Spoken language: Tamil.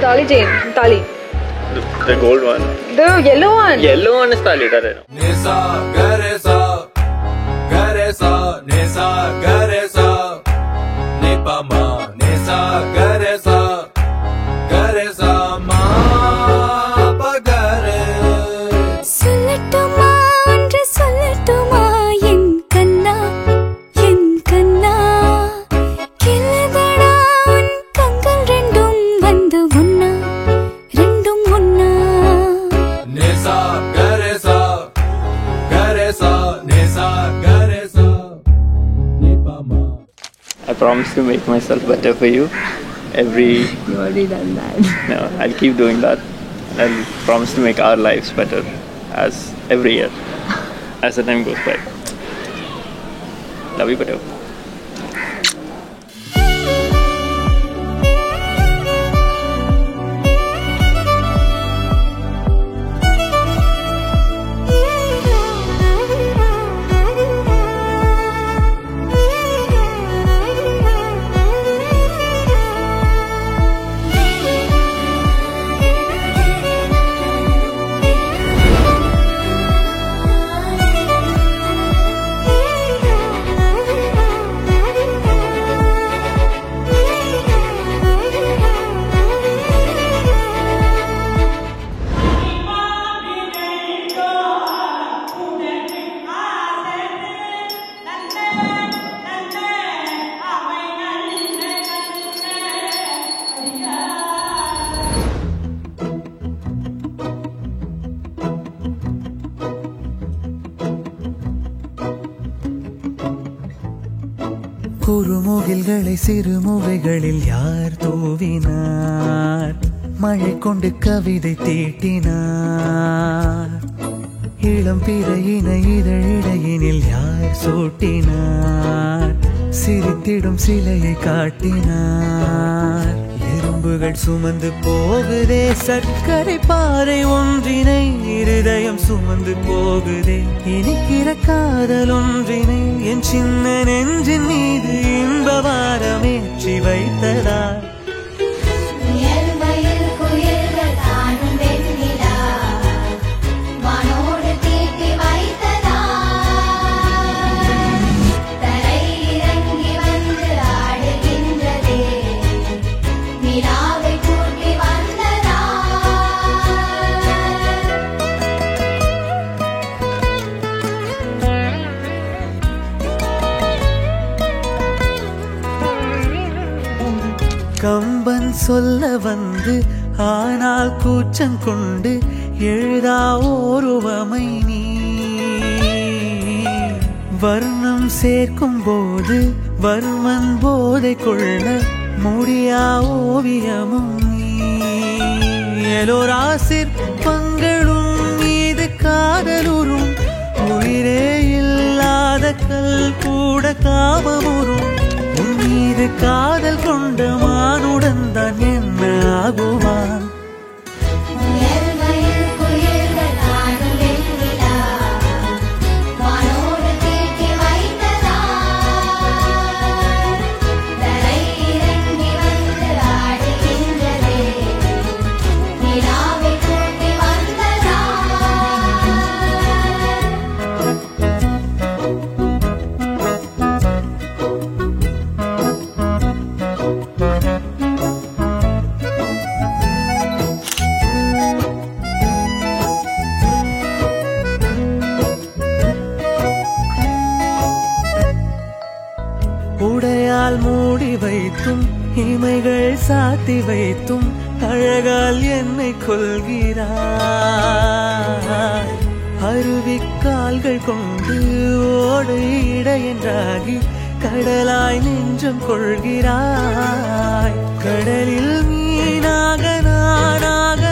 Tali chain. Tali. The gold one. The yellow one. Yellow one is Tali. Nisa garesa, garesa, nisa garesa, nipama, nisa garesa, garesa ma pagare. Sollatuma andre sollatuma en kanna killadada un kangal rendum vandu onna nisa garesa, garesa, nisa garesa, nipama. I promise to make myself better for you. You already done that. No, I'll keep doing that. I'll promise to make our lives better as every year, as the time goes by. Love you, better. குறுமுகில்களை சிறுமுகைகளில் யார் தூவினார் மழை கொண்டு கவிதை தீட்டினார் இளம் பிறையின இதழிடையினில் யார் சூட்டினார் சிரித்திடும் சிலையை காட்டினார் எறும்புகள் சுமந்து போகுதே சர்க்கரை பாறை ஒன்றினை இருதயம் சுமந்து போகுதே இனிக்கிற காதல் ஒன்றினை என் சின்ன நெஞ்சின் மீது இன்ப வாரமேற்றி வைத்ததார் கம்பன் சொல்ல வந்து ஆனால் கூச்சம் கொண்டு எழுதா ஓருவமை நீ வர்ணம் சேர்க்கும் போது வர்மன் போதை கொள்ள முடியா ஓவியமும் நீ எலோரா சிற்பங்களும் மீது காதலுறும் உயிரே இல்லாத கல் கூட காமமுறும் மீது காதல் கொண்ட மானுடன் தான் என்ன ஆகுவான் உடையால் மூடி வைத்தும் இமைகள் சாத்தி வைத்தும் அழகால் என்னை கொள்கிறாய் அருவிக்கால்கள் கொண்டு ஓடு இடையென்றாகி கடலாய் நெஞ்சம் கொள்கிறாய் கடலில் மீனாக நானாக